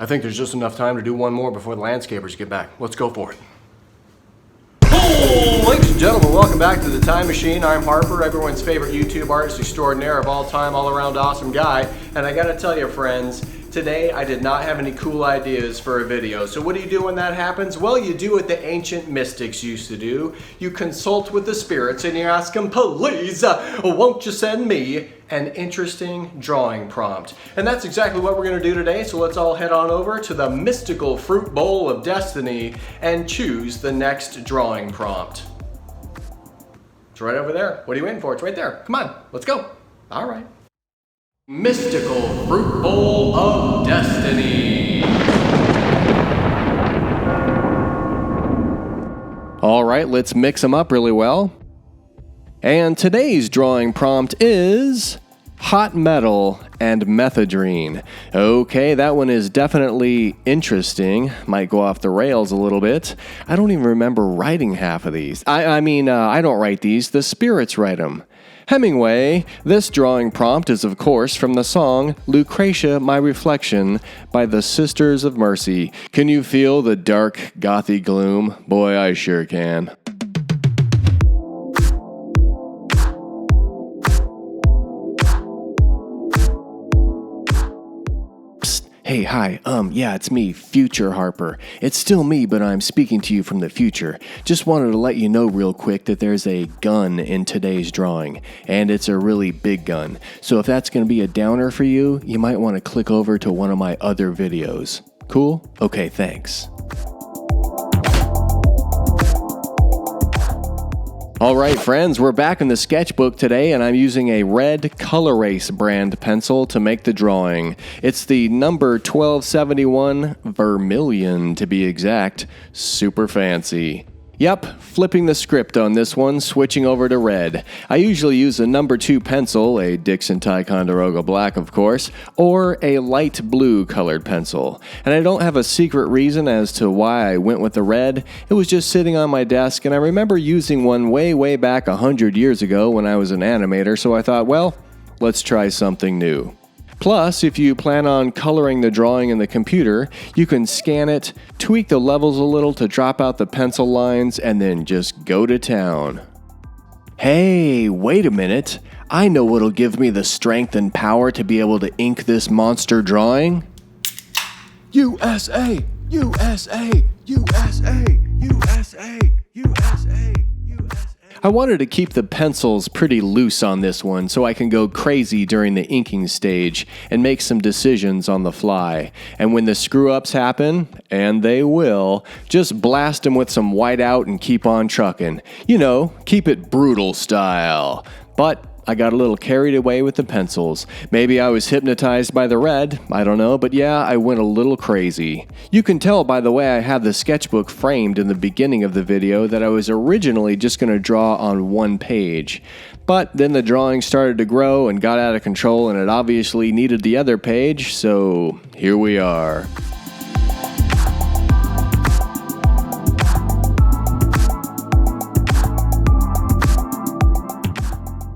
I think there's just enough time to do one more before the landscapers get back. Let's go for it. Ladies and gentlemen, welcome back to The Time Machine. I'm Harper, everyone's favorite YouTube artist extraordinaire of all time, all around awesome guy. And I gotta tell you, friends, today I did not have any cool ideas for a video. So what do you do when that happens? Well, you do what the ancient mystics used to do. You consult with the spirits and you ask them, please, won't you send me an interesting drawing prompt? And that's exactly what we're gonna do today. So let's all head on over to the mystical fruit bowl of destiny and choose the next drawing prompt. It's right over there. What are you waiting for? It's right there. Come on, let's go. All right. Mystical Fruit Bowl of Destiny. All right, let's mix them up really well. And today's drawing prompt is hot metal and methedrine. Okay, that one is definitely interesting. Might go off the rails a little bit. I don't even remember writing half of these. I don't write these. The spirits write them. Hemingway. This drawing prompt is, of course, from the song Lucretia, My Reflection by the Sisters of Mercy. Can you feel the dark, gothy gloom? Boy, I sure can. Hey, hi, yeah, it's me, Future Harper. It's still me, but I'm speaking to you from the future. Just wanted to let you know real quick that there's a gun in today's drawing, and it's a really big gun. So if that's going to be a downer for you, you might want to click over to one of my other videos. Cool? Okay, thanks. All right, friends, we're back in the sketchbook today, and I'm using a red Colorase brand pencil to make the drawing. It's the number 1271 Vermilion, to be exact. Super fancy. Yep, flipping the script on this one, switching over to red. I usually use a number 2 pencil, a Dixon Ticonderoga Black, of course, or a light blue colored pencil. And I don't have a secret reason as to why I went with the red. It was just sitting on my desk, and I remember using one way back 100 years ago when I was an animator, so I thought, well, let's try something new. Plus, if you plan on coloring the drawing in the computer, you can scan it, tweak the levels a little to drop out the pencil lines, and then just go to town. Hey, wait a minute. I know what'll give me the strength and power to be able to ink this monster drawing. USA! USA! USA! USA! USA! I wanted to keep the pencils pretty loose on this one so I can go crazy during the inking stage and make some decisions on the fly. And when the screw-ups happen, and they will, just blast them with some whiteout and keep on trucking. You know, keep it brutal style. But I got a little carried away with the pencils. Maybe I was hypnotized by the red, I don't know, but yeah, I went a little crazy. You can tell by the way I have the sketchbook framed in the beginning of the video that I was originally just going to draw on one page. But then the drawing started to grow and got out of control, and it obviously needed the other page, so here we are.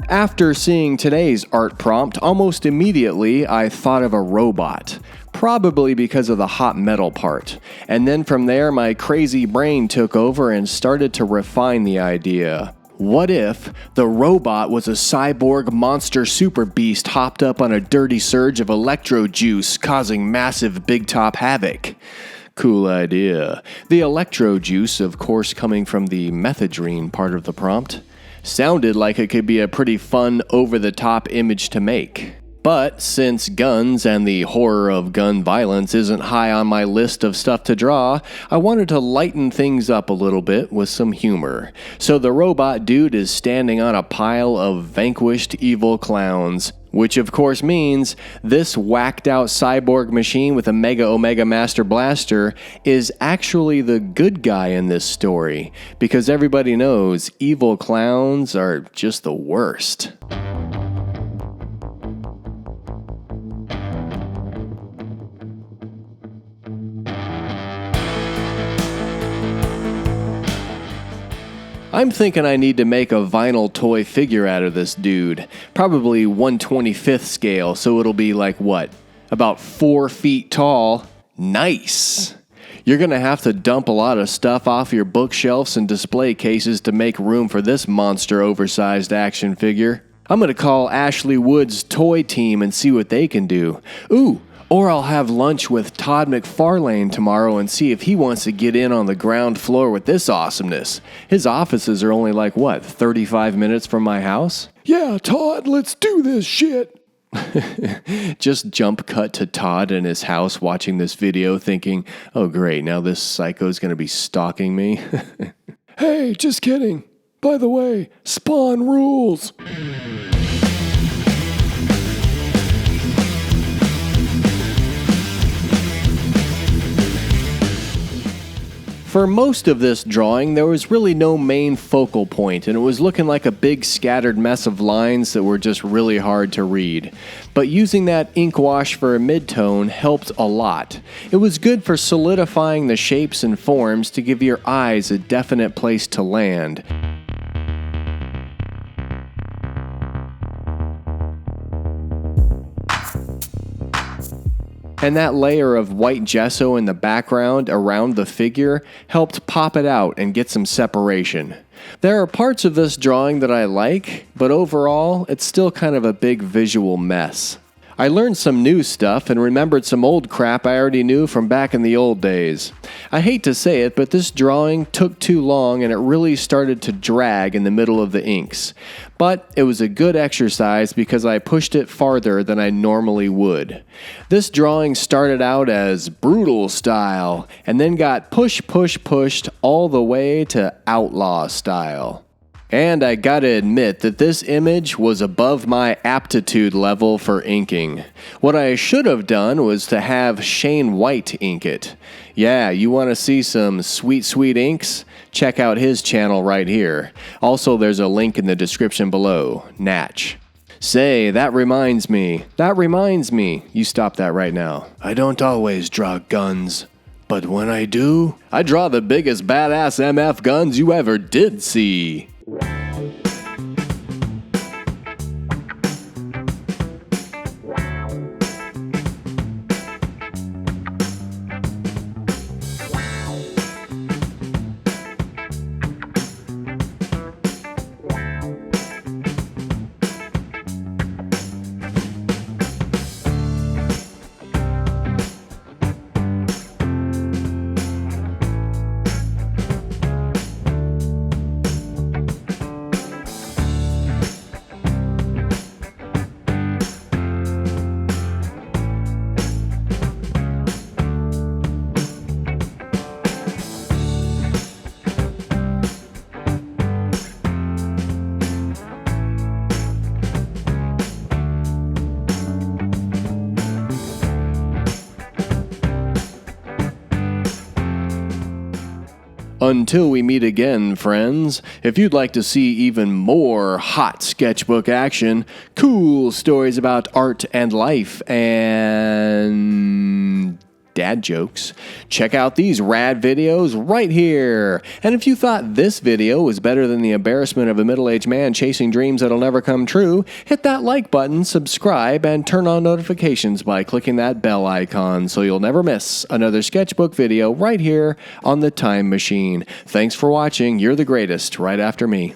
After seeing today's art prompt, almost immediately I thought of a robot. Probably because of the hot metal part. And then from there, my crazy brain took over and started to refine the idea. What if the robot was a cyborg monster super beast hopped up on a dirty surge of electro juice, causing massive big top havoc? Cool idea. The electro juice, of course, coming from the Methedrine part of the prompt. Sounded like it could be a pretty fun, over-the-top image to make. But since guns and the horror of gun violence isn't high on my list of stuff to draw, I wanted to lighten things up a little bit with some humor. So the robot dude is standing on a pile of vanquished evil clowns, which of course means this whacked out cyborg machine with a Mega Omega Master Blaster is actually the good guy in this story, because everybody knows evil clowns are just the worst. I'm thinking I need to make a vinyl toy figure out of this dude. Probably 1/25th scale, so it'll be like what? About 4 feet tall. Nice! You're going to have to dump a lot of stuff off your bookshelves and display cases to make room for this monster oversized action figure. I'm going to call Ashley Wood's toy team and see what they can do. Ooh, or I'll have lunch with Todd McFarlane tomorrow and see if he wants to get in on the ground floor with this awesomeness. His offices are only 35 minutes from my house? Yeah, Todd, let's do this shit. Just jump cut to Todd in his house watching this video thinking, oh great, now this psycho's gonna be stalking me. Hey, just kidding. By the way, Spawn rules. For most of this drawing, there was really no main focal point, and it was looking like a big scattered mess of lines that were just really hard to read. But using that ink wash for a midtone helped a lot. It was good for solidifying the shapes and forms to give your eyes a definite place to land. And that layer of white gesso in the background around the figure helped pop it out and get some separation. There are parts of this drawing that I like, but overall, it's still kind of a big visual mess. I learned some new stuff and remembered some old crap I already knew from back in the old days. I hate to say it, but this drawing took too long and it really started to drag in the middle of the inks. But it was a good exercise because I pushed it farther than I normally would. This drawing started out as brutal style and then got pushed all the way to outlaw style. And I gotta admit that this image was above my aptitude level for inking. What I should have done was to have Shane White ink it. Yeah, you want to see some sweet inks? Check out his channel right here. Also, there's a link in the description below. Natch. Say, that reminds me. You stop that right now. I don't always draw guns, but when I do, I draw the biggest badass MF guns you ever did see. Until we meet again, friends, if you'd like to see even more hot sketchbook action, cool stories about art and life, and dad jokes, check out these rad videos right here. And if you thought this video was better than the embarrassment of a middle-aged man chasing dreams that'll never come true, hit that like button, subscribe, and turn on notifications by clicking that bell icon so you'll never miss another sketchbook video right here on the Time Machine. Thanks for watching. You're the greatest right after me.